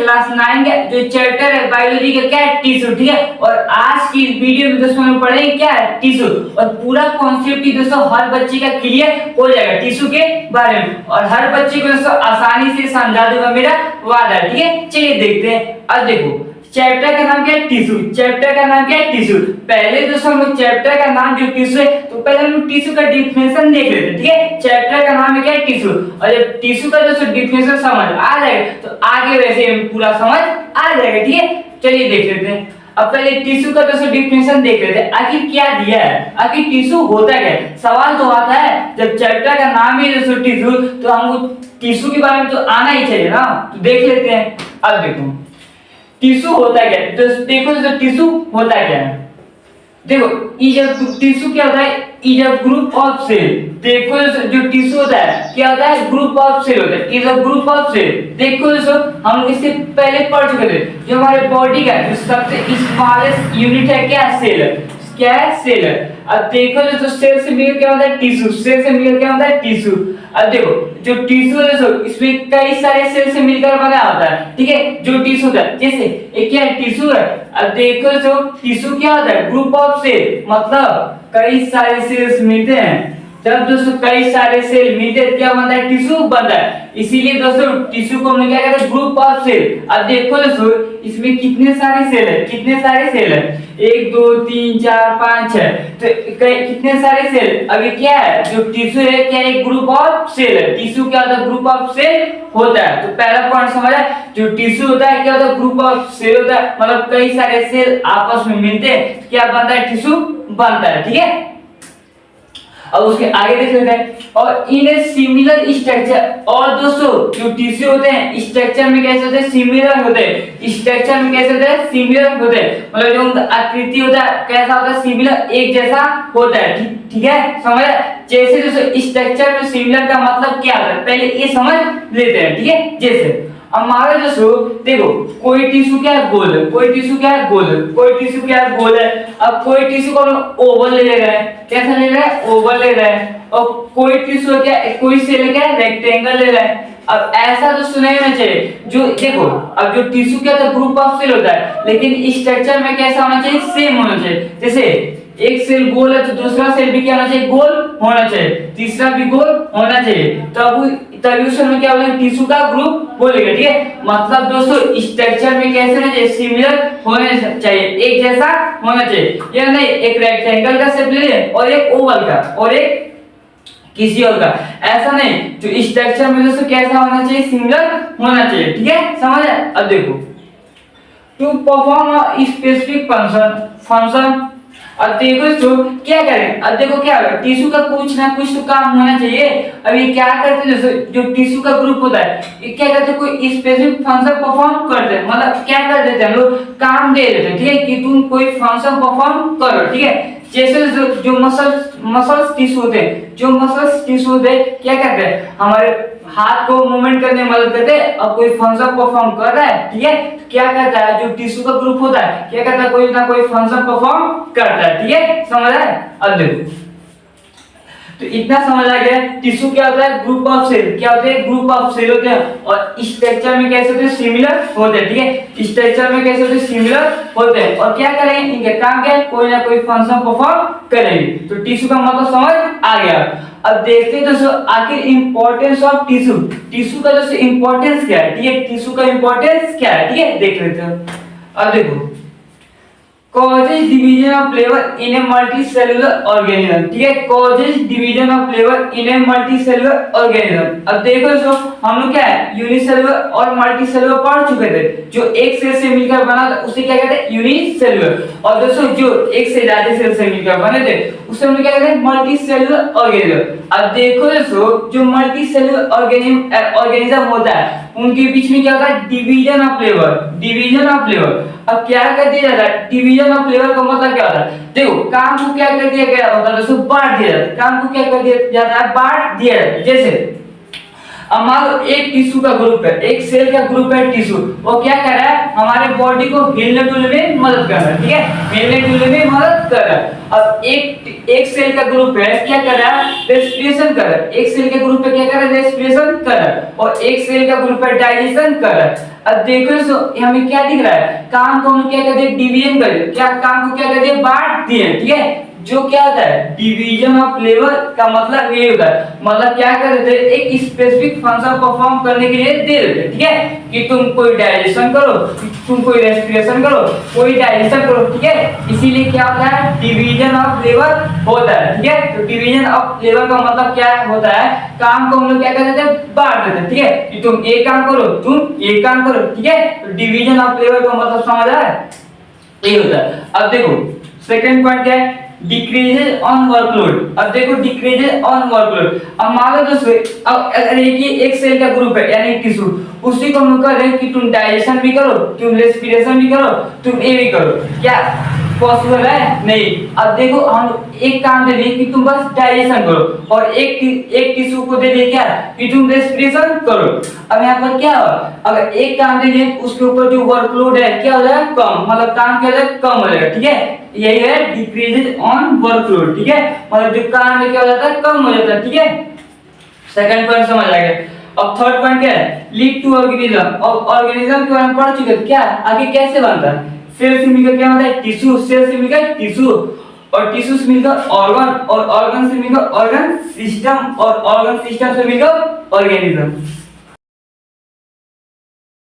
Class 9 का जो chapter है बायोलॉजी का क्या है टिश्यू, ठीक है। और आज की वीडियो में दोस्तों हम पढ़ेंगे क्या है टिश्यू, और पूरा कॉन्सेप्ट ही दोस्तों हर बच्चे का क्लियर हो जाएगा टिश्यू के बारे में, और हर बच्चे को दोस्तों आसानी से समझा दूंगा, मेरा वादा है, ठीक है। चलिए देखते हैं। अब देखो चैप्टर का नाम क्या है टिश्यू, चैप्टर का नाम क्या है टिश्यू। पहले दोस्तों हम चैप्टर का नाम जो टिश्यू है, तो पहले हम टिश्यू का डिफिनेशन देख लेते हैं, ठीक है। चैप्टर का नाम है क्या है टिश्यू, और जब टिश्यू का दोस्तों डिफिनेशन समझ आ जाएगा तो आगे वैसे पूरा समझ आ जाएगा, ठीक है। चलिए देख लेते हैं। अब पहले टिश्यू का दोस्तों डिफिनेशन देख लेते हैं, आखिर क्या दिया है, आखिर टिश्यू होता क्या है। सवाल तो आता है जब चैप्टर का नाम ही दोस्तों टिश्यू, तो हमको टिश्यू के बारे में तो आना ही चाहिए ना, तो देख लेते हैं। अब देखो टिश्यू होता क्या है, तो देखो जो टिश्यू होता क्या है, देखो टिश्यू क्या होता है, is a group of cell. देखो जो टिश्यू होता है क्या होता है, ग्रुप ऑफ सेल होता है, is a group of cell. देखो दोस्तों हम इससे पहले पढ़ चुके थे, जो हमारे बॉडी का जो सबसे स्मॉलेस्ट यूनिट है क्या है, सेल, क्या है सेल। अब देखो दोस्तों सेल से मिलकर क्या होता है टिश्यू, सेल से मिलकर क्या होता है टिश्यू। अब देखो जो टिश्यू है दोस्तों इसमें कई सारे सेल से मिलकर बना होता है, ठीक है। जो टिश्यू होता है जैसे एक क्या है टिश्यू है। अब देखो दोस्तों टिश्यू क्या होता है, ग्रुप ऑफ सेल, मतलब कई सारे सेल्स मिलते हैं। जब दोस्तों कई सारे सेल मिलते हैं क्या बनता है, टिश्यू बनता है। इसीलिए दोस्तों टिश्यू को हम लोग क्या कहते हैं, ग्रुप ऑफ सेल। अब देखो दोस्तों इसमें कितने सारे सेल है, कितने सारे सेल है, 1 2 3 4 5 6, तो कितने सारे सेल। अभी क्या है जो टिश्यू है क्या एक ग्रुप ऑफ सेल है, टिश्यू क्या होता है ग्रुप ऑफ सेल होता है। तो पहला पॉइंट समझ है, जो टिश्यू होता है क्या होता है ग्रुप ऑफ सेल होता है, मतलब कई सारे सेल आपस में मिलते हैं क्या बनता है, टिश्यू बनता है, ठीक है। अब उसके आगे देख लेते हैं। और इन ए सिमिलर स्ट्रक्चर, और दोस्तों जो टिश्यू होते हैं स्ट्रक्चर में कैसे होते हैं, सिमिलर होते हैं। स्ट्रक्चर में कैसे होते हैं, सिमिलर होते हैं, मतलब जो उनका आकृति होता है कैसा होता है, सिमिलर, एक जैसा होता है, ठीक है। समझ जैसे दोस्तों स्ट्रक्चर में सिमिलर का मतलब क्या होता है, पहले ये समझ लेते हैं, ठीक है। जैसे हमारा दोस्तों देखो कोई टिश्यू क्या है, गोल है, कोई टिश्यू क्या है, गोल है, कोई टिश्यू क्या है, गोल है। अब कोई टिश्यू को ओवल ले रहा है, कैसा ले रहा है, ओवल ले रहा है। और कोई टिश्यू क्या है, कोई सेल क्या है, रेक्टेंगल ले रहा है। अब ऐसा तो सुनाई में चाहिए जो देखो, अब जो टिश्यू क्या होता है ग्रुप ऑफ सेल होता है, लेकिन स्ट्रक्चर में कैसा होना चाहिए, सेम होना चाहिए। जैसे एक सेल गोल है तो दूसरा सेल भी क्या होना चाहिए, गोल होना चाहिए, तीसरा भी गोल होना चाहिए, तभी उसे हम क्या बोलेंगे, टिश्यू का ग्रुप बोलेंगे, ठीक है। मतलब दोस्तों स्ट्रक्चर में कैसे होना चाहिए, सिमिलर होना चाहिए, एक जैसा होना चाहिए। ये नहीं एक रेक्टेंगल का शेप ले और एक ओवल का और एक किसी और का, ऐसा नहीं। जो स्ट्रक्चर में दोस्तों कैसा होना चाहिए, सिमिलर होना चाहिए, ठीक है। समझ है। अब देखो to perform a specific function. अब देखो तो क्या करें, अब देखो क्या होगा, टिश्यू का कुछ ना कुछ तो काम होना चाहिए। अब ये क्या करते हैं, जो टिश्यू का ग्रुप होता है ये क्या करते हैं, कोई स्पेसिफिक फंक्शन परफॉर्म करते हैं, मतलब क्या कर देते हैं हम लोग, काम दे देते हैं, ठीक है, कि तुम कोई फंक्शन परफॉर्म करो, ठीक है। जैसे जो मसल्स टिश्यू होते हैं, जो मसल्स टिश्यू होते हैं क्या करते हैं, हमारे हाथ को मूवमेंट करने में मदद करते हैं, और कोई फंक्शन परफॉर्म कर रहा है, ठीक है, क्या करता है, जो टिश्यू का ग्रुप होता है क्या करता है, कोई ना कोई फंक्शन परफॉर्म करता है, ठीक है। समझ आया। अब देखो तो इतना समझ आ गया टिश्यू क्या होता है, ग्रुप ऑफ सेल, क्या होते हैं, ग्रुप ऑफ सेल होते हैं। और स्ट्रक्चर में कैसे होते हैं, सिमिलर होते हैं, ठीक है। स्ट्रक्चर में कैसे होते हैं, सिमिलर होते हैं। और क्या करेंगे, इनके काम क्या है, कोई ना कोई फंक्शन परफॉर्म करेंगे। तो टिश्यू का मतलब समझ आ गया। अब देखते हैं दोस्तों आखिर इंपॉर्टेंस ऑफ टिश्यू, टिश्यू का दोस्तों इंपॉर्टेंस क्या है, ठीक है, टिश्यू का इंपॉर्टेंस क्या है, ठीक है, देख लेते हैं। अब देखो causes division of flavor in a multicellular organism, ठीक है, causes division of flavor in a multicellular organism। अब देखो दोस्तों हम लोग क्या है, यूनिसेलुलर और मल्टीसेलुलर पढ़ चुके थे। जो एक सेल से मिलकर बना था उसे क्या कहते हैं, यूनिसेलुलर। और दोस्तों जो एक से ज्यादा सेल से मिलकर बने थे उसे हम लोग क्या कहते हैं, मल्टीसेलुलर ऑर्गेनिज्म। अब देखो दोस्तों जो मल्टीसेलुलर ऑर्गेनिज्म होता है उनके बीच में क्या होता है, division of flavour, division of flavour. अब क्या कर दिया जाता है, डिवीजन ऑफ फ्लेवर का मतलब क्या होता है, देखो काम को क्या कर दिया गया होता है दोस्तों, बांट दिया जाता है, काम को क्या कर दिया जाता है, बांट दिया जाता है। जैसे अब मान लो एक टिश्यू का ग्रुप है, एक सेल का ग्रुप है टिश्यू, वो क्या कर रहा है, हमारे बॉडी को हिलने डुलने में मदद कर रहा है, ठीक है, हिलने डुलने में मदद कर रहा है। अब एक सेल का ग्रुप है क्या कर रहा है, रेस्पिरेशन कर रहा है, एक सेल के ग्रुप पे क्या कर रहा है, रेस्पिरेशन कर रहा है, और एक सेल का ग्रुप है डाइजेशन कर रहा है। अब देखो हमें क्या दिख रहा है, काम को हम क्या कहते हैं, डिवीजन कर, क्या काम को क्या कहते हैं, बांट दिए, ठीक है। जो क्या होता है, डिवीजन ऑफ लेबर का मतलब ये होता है, मतलब क्या कर देते हैं, एक स्पेसिफिक फंक्शन परफॉर्म करने के लिए दे देते हैं, ठीक है, कि तुम कोई डाइजेशन करो, तुम कोई रेस्पिरेशन करो, कोई डाइजेशन करो, ठीक है। इसीलिए क्या होता है, डिवीजन ऑफ लेबर होता है, ठीक है। तो डिवीजन ऑफ लेबर का मतलब क्या होता है, काम को हम लोग क्या कर देते हैं, बांट देते हैं, ठीक है, कि तुम एक काम करो, तुम एक काम करो, ठीक है। तो डिवीजन ऑफ लेबर का मतलब समझ आ रहा है, ये होता है। अब देखो सेकंड पॉइंट क्या है, डिक्रीजेज ऑन वर्कलोड। अब देखो डिक्रीजेज ऑन वर्कलोड, अब मान लो दोस्तों, अब अगर एक सेल का ग्रुप है यानी टिश्यू, उसी को हम कह रहे हैं कि तुम डाइजेशन भी करो, तुम रेस्पिरेशन भी करो, तुम ये भी करो, क्या पॉसिबल है? नहीं। अब देखो हम एक काम दे दिए कि तुम बस डाइजेशन करो, और एक टिश्यू को दे दिए क्या, कि तुम रेस्पिरेशन करो। अब यहाँ पर क्या हो, अगर एक काम दे दिए उसके ऊपर जो वर्कलोड है क्या हो जाएगा, कम, मतलब काम क्या हो जाएगा, कम हो जाएगा, ठीक है। यही है डिक्रीजेज ऑन वर्कलोड, ठीक है, मतलब जो काम है क्या हो जाता है, कम हो जाता है, ठीक है। सेकंड पॉइंट समझ आ गया। अब थर्ड पॉइंट क्या है, लीड टू ऑर्गेनिज्म। और ऑर्गेनिज्म के बारे में पढ़ चुके हैं, क्या आगे कैसे बनता है, सेल से मिलकर क्या होता है, टिश्यू, सेल से मिलकर टिश्यू, और टिश्यू से मिलकर ऑर्गन, और ऑर्गन से मिलकर ऑर्गन सिस्टम, और ऑर्गन सिस्टम से मिलकर ऑर्गेनिज्म।